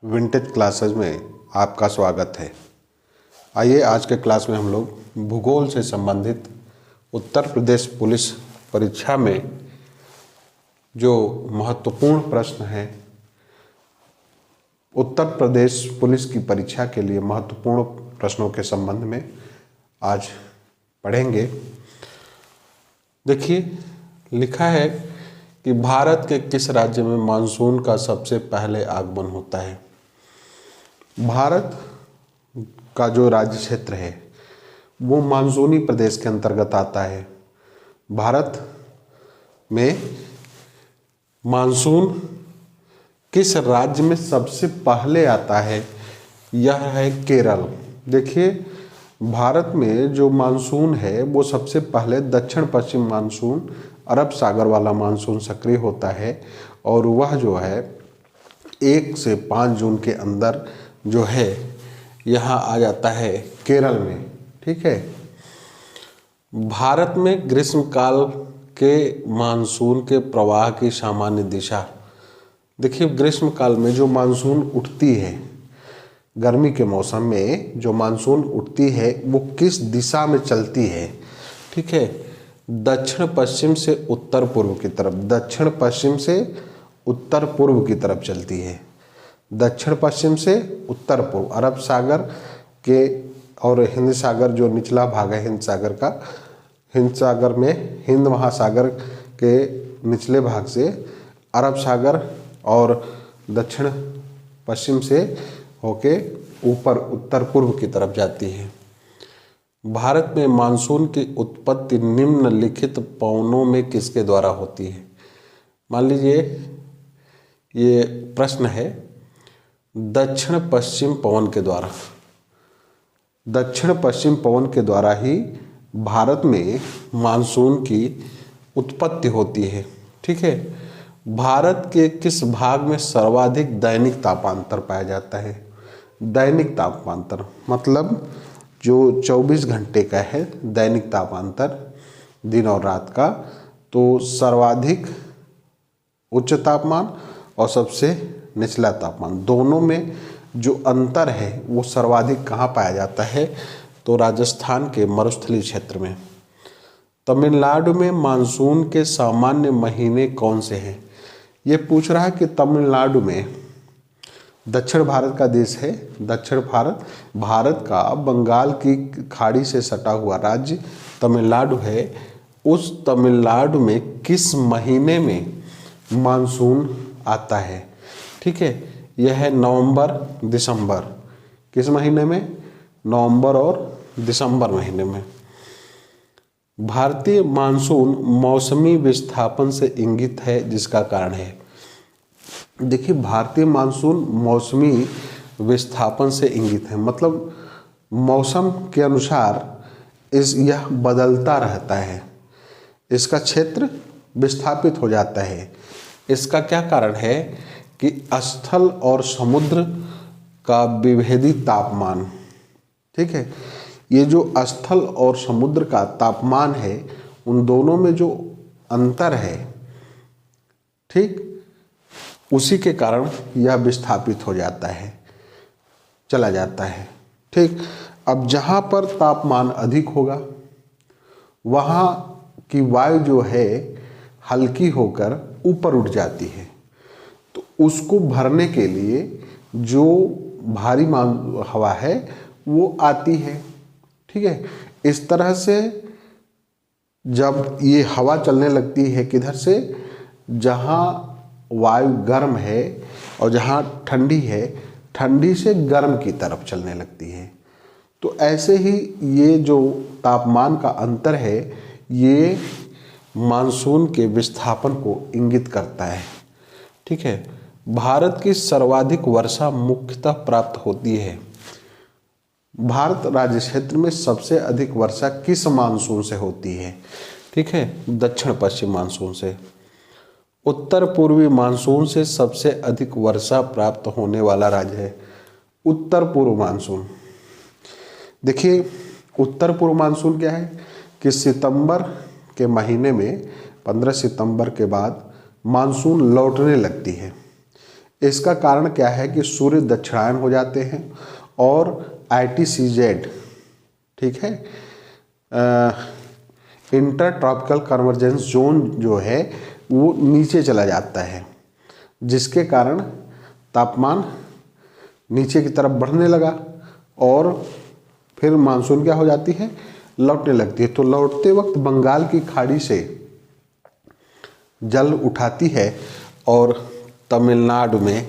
Vintage classes में आपका स्वागत है। आइए आज के क्लास में हम लोग भूगोल से संबंधित उत्तर प्रदेश पुलिस परीक्षा में जो महत्वपूर्ण प्रश्न हैं, उत्तर प्रदेश पुलिस की परीक्षा के लिए महत्वपूर्ण प्रश्नों के संबंध में आज पढ़ेंगे। देखिए, लिखा है कि भारत के किस राज्य में मानसून का सबसे पहले आगमन होता है। भारत का जो राज्य क्षेत्र है वो मानसूनी प्रदेश के अंतर्गत आता है। भारत में मानसून किस राज्य में सबसे पहले आता है, यह है केरल। देखिए, भारत में जो मानसून है वो सबसे पहले दक्षिण पश्चिम मानसून, अरब सागर वाला मानसून सक्रिय होता है और वह जो है 1 से 5 जून के अंदर जो है यहाँ आ जाता है केरल में। ठीक है। भारत में ग्रीष्मकाल के मानसून के प्रवाह की सामान्य दिशा। देखिए, ग्रीष्मकाल में जो मानसून उठती है, गर्मी के मौसम में जो मानसून उठती है वो किस दिशा में चलती है। ठीक है, दक्षिण पश्चिम से उत्तर पूर्व की तरफ, दक्षिण पश्चिम से उत्तर पूर्व की तरफ चलती है। दक्षिण पश्चिम से उत्तर पूर्व, अरब सागर के और हिंद सागर जो निचला भाग है हिंद सागर का, हिंद सागर में हिंद महासागर के निचले भाग से अरब सागर और दक्षिण पश्चिम से होके ऊपर उत्तर पूर्व की तरफ जाती है। भारत में मानसून की उत्पत्ति निम्नलिखित पवनों में किसके द्वारा होती है। मान लीजिए ये प्रश्न है, दक्षिण पश्चिम पवन के द्वारा, दक्षिण पश्चिम पवन के द्वारा ही भारत में मानसून की उत्पत्ति होती है। ठीक है। भारत के किस भाग में सर्वाधिक दैनिक तापांतर पाया जाता है। दैनिक तापांतर मतलब जो 24 घंटे का है दैनिक तापांतर, दिन और रात का, तो सर्वाधिक उच्च तापमान और सबसे निचला तापमान, दोनों में जो अंतर है वो सर्वाधिक कहाँ पाया जाता है, तो राजस्थान के मरुस्थलीय क्षेत्र में। तमिलनाडु में मानसून के सामान्य महीने कौन से हैं। ये पूछ रहा है कि तमिलनाडु में, दक्षिण भारत का देश है, दक्षिण भारत का बंगाल की खाड़ी से सटा हुआ राज्य तमिलनाडु है। उस तमिलनाडु में किस महीने में मानसून आता है। ठीक है, यह है नवंबर दिसंबर। किस महीने में? नवंबर और दिसंबर महीने में। भारतीय मानसून मौसमी विस्थापन से इंगित है, जिसका कारण है। देखिए, भारतीय मानसून मौसमी विस्थापन से इंगित है, मतलब मौसम के अनुसार यह बदलता रहता है, इसका क्षेत्र विस्थापित हो जाता है। इसका क्या कारण है कि स्थल और समुद्र का विभेदी तापमान। ठीक है, ये जो स्थल और समुद्र का तापमान है, उन दोनों में जो अंतर है, ठीक, उसी के कारण यह विस्थापित हो जाता है, चला जाता है। ठीक, अब जहाँ पर तापमान अधिक होगा वहाँ की वायु जो है हल्की होकर ऊपर उठ जाती है, तो उसको भरने के लिए जो भारी हवा है वो आती है। ठीक है, इस तरह से जब ये हवा चलने लगती है किधर से, जहाँ वायु गर्म है और जहाँ ठंडी है, ठंडी से गर्म की तरफ चलने लगती है। तो ऐसे ही ये जो तापमान का अंतर है ये मानसून के विस्थापन को इंगित करता है। ठीक है, भारत की सर्वाधिक वर्षा मुख्यतः प्राप्त होती है। भारत राज्य क्षेत्र में सबसे अधिक वर्षा किस मानसून से होती है। ठीक है, दक्षिण पश्चिम मानसून से। उत्तर पूर्वी मानसून से सबसे अधिक वर्षा प्राप्त होने वाला राज्य है उत्तर पूर्व मानसून। देखिए, उत्तर पूर्व मानसून क्या है कि सितंबर के महीने में 15 सितंबर के बाद मानसून लौटने लगती है। इसका कारण क्या है कि सूर्य दक्षिणायन हो जाते हैं और ITCZ, ठीक है, इंटर ट्रॉपिकल कन्वर्जेंस जोन जो है वो नीचे चला जाता है, जिसके कारण तापमान नीचे की तरफ बढ़ने लगा और फिर मानसून क्या हो जाती है, लौटने लगती है। तो लौटते वक्त बंगाल की खाड़ी से जल उठाती है और तमिलनाडु में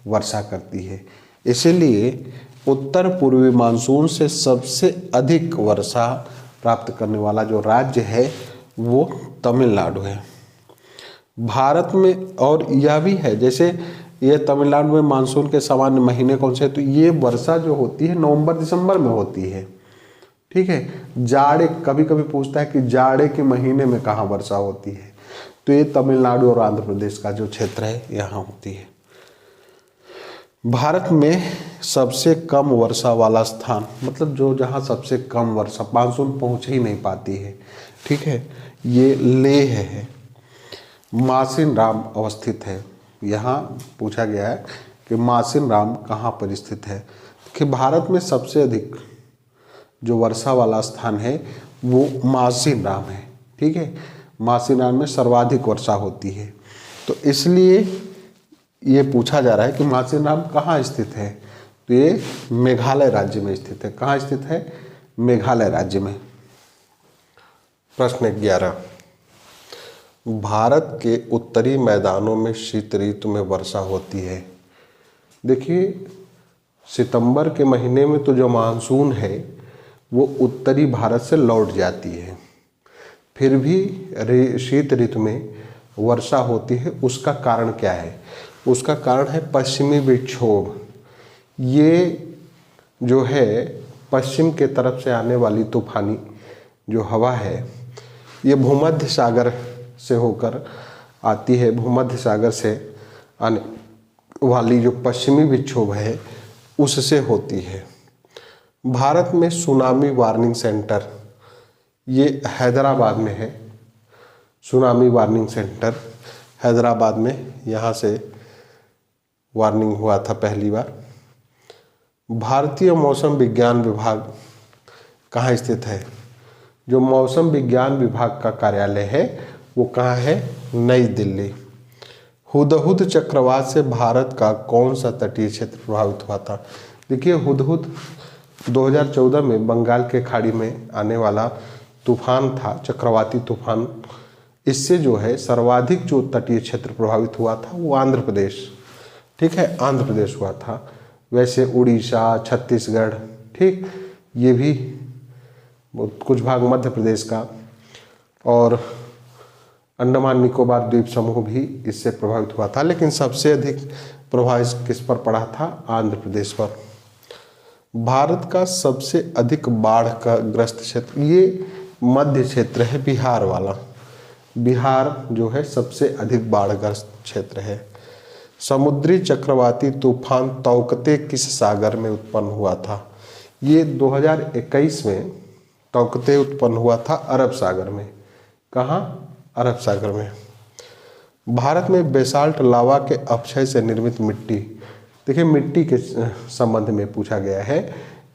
वर्षा करती है। इसीलिए उत्तर पूर्वी मानसून से सबसे अधिक वर्षा प्राप्त करने वाला जो राज्य है वो तमिलनाडु है भारत में। और यह भी है, जैसे ये तमिलनाडु में मानसून के सामान्य महीने कौन से, तो ये वर्षा जो होती है नवंबर दिसंबर में होती है, ठीक है। जाड़े, कभी कभी पूछता है कि जाड़े के महीने में कहाँ वर्षा होती है, तो ये तमिलनाडु और आंध्र प्रदेश का जो क्षेत्र है यहाँ होती है। भारत में सबसे कम वर्षा वाला स्थान, मतलब जो जहाँ सबसे कम वर्षा, मानसून पहुँच ही नहीं पाती है, ठीक है, ये लेह है, मासिन राम अवस्थित है। यहाँ पूछा गया है कि मासिन राम कहाँ पर स्थित है, कि भारत में सबसे अधिक जो वर्षा वाला स्थान है वो मासिन राम है, ठीक है। मासिन राम में सर्वाधिक वर्षा होती है, तो इसलिए ये पूछा जा रहा है कि मासिन राम कहाँ स्थित है, तो ये मेघालय राज्य में स्थित है। कहाँ स्थित है, मेघालय राज्य में। प्रश्न 11, भारत के उत्तरी मैदानों में शीत ऋतु में वर्षा होती है। देखिए, सितंबर के महीने में तो जो मानसून है वो उत्तरी भारत से लौट जाती है, फिर भी शीत ऋतु में वर्षा होती है। उसका कारण क्या है, उसका कारण है पश्चिमी विक्षोभ। ये जो है पश्चिम के तरफ से आने वाली तूफानी जो हवा है, ये भूमध्य सागर से होकर आती है। भूमध्य सागर से आने वाली जो पश्चिमी विक्षोभ है उससे होती है। भारत में सुनामी वार्निंग सेंटर ये हैदराबाद में है। सुनामी वार्निंग सेंटर हैदराबाद में, यहाँ से वार्निंग हुआ था पहली बार। भारतीय मौसम विज्ञान विभाग कहाँ स्थित है, जो मौसम विज्ञान विभाग का कार्यालय है वो कहाँ है, नई दिल्ली। हुदहुद चक्रवात से भारत का कौन सा तटीय क्षेत्र प्रभावित हुआ था। देखिए, हुदहुद 2014 में बंगाल के खाड़ी में आने वाला तूफान था, चक्रवाती तूफान। इससे जो है सर्वाधिक जो तटीय क्षेत्र प्रभावित हुआ था वो आंध्र प्रदेश, ठीक है, आंध्र प्रदेश हुआ था। वैसे उड़ीसा, छत्तीसगढ़, ठीक, ये भी कुछ भाग मध्य प्रदेश का और अंडमान निकोबार द्वीप समूह भी इससे प्रभावित हुआ था, लेकिन सबसे अधिक प्रभाव किस पर पड़ा था, आंध्र प्रदेश पर। भारत का सबसे अधिक बाढ़ का ग्रस्त क्षेत्र ये मध्य क्षेत्र है, बिहार वाला। बिहार जो है सबसे अधिक बाढ़ग्रस्त क्षेत्र है। समुद्री चक्रवाती तूफान तौकते किस सागर में उत्पन्न हुआ था। ये 2021 में तौकते उत्पन्न हुआ था अरब सागर में। कहाँ, अरब सागर में। भारत में बेसाल्ट लावा के अपक्षय से निर्मित मिट्टी, देखिए मिट्टी के संबंध में पूछा गया है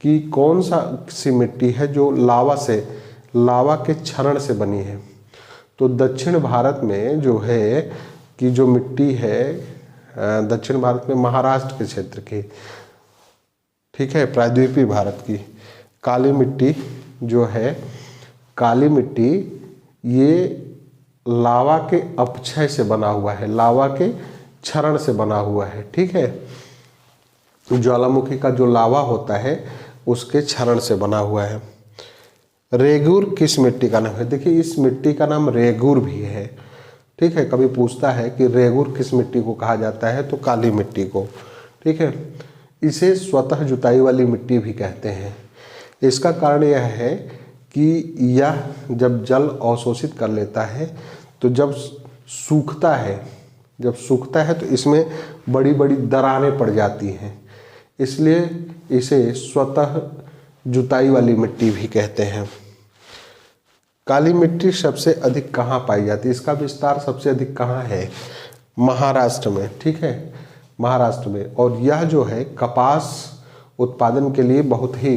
कि कौन सा सी मिट्टी है जो लावा के क्षरण से बनी है। तो दक्षिण भारत में जो है कि जो मिट्टी है, दक्षिण भारत में महाराष्ट्र के क्षेत्र की, ठीक है, प्रायद्वीपीय भारत की काली मिट्टी जो है, काली मिट्टी ये लावा के अपक्षय से बना हुआ है, लावा के क्षरण से बना हुआ है, ठीक है। ज्वालामुखी का जो लावा होता है उसके क्षरण से बना हुआ है। रेगुर किस मिट्टी का नाम है। देखिए, इस मिट्टी का नाम रेगुर भी है, ठीक है। कभी पूछता है कि रेगुर किस मिट्टी को कहा जाता है, तो काली मिट्टी को, ठीक है। इसे स्वतः जुताई वाली मिट्टी भी कहते हैं। इसका कारण यह है कि यह जब जल अवशोषित कर लेता है तो जब सूखता है तो इसमें बड़ी बड़ी दरारें पड़ जाती हैं, इसलिए इसे स्वतः जुताई वाली मिट्टी भी कहते हैं। काली मिट्टी सबसे अधिक कहाँ पाई जाती है, इसका विस्तार सबसे अधिक कहाँ है, महाराष्ट्र में, ठीक है। महाराष्ट्र में। और यह जो है कपास उत्पादन के लिए बहुत ही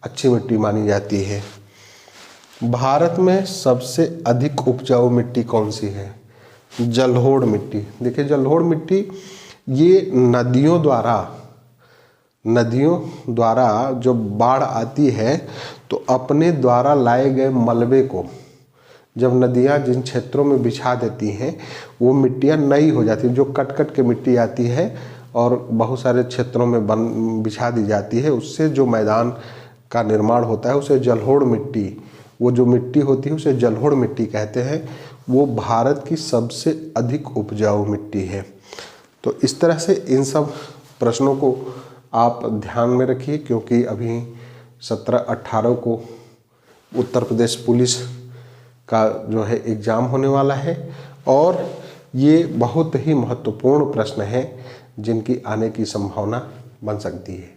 अच्छी मिट्टी मानी जाती है। भारत में सबसे अधिक उपजाऊ मिट्टी कौन सी है? जलोढ़ मिट्टी। देखिए जलोढ़ मिट्टी ये नदियों द्वारा जो बाढ़ आती है तो अपने द्वारा लाए गए मलबे को जब नदियाँ जिन क्षेत्रों में बिछा देती हैं वो मिट्टियाँ नई हो जाती हैं। जो कट के मिट्टी आती है और बहुत सारे क्षेत्रों में बिछा दी जाती है, उससे जो मैदान का निर्माण होता है उसे जलोढ़ मिट्टी, वो जो मिट्टी होती है उसे जलोढ़ मिट्टी कहते हैं। वो भारत की सबसे अधिक उपजाऊ मिट्टी है। तो इस तरह से इन सब प्रश्नों को आप ध्यान में रखिए, क्योंकि अभी 17-18 को उत्तर प्रदेश पुलिस का जो है एग्ज़ाम होने वाला है और ये बहुत ही महत्वपूर्ण प्रश्न है जिनकी आने की संभावना बन सकती है।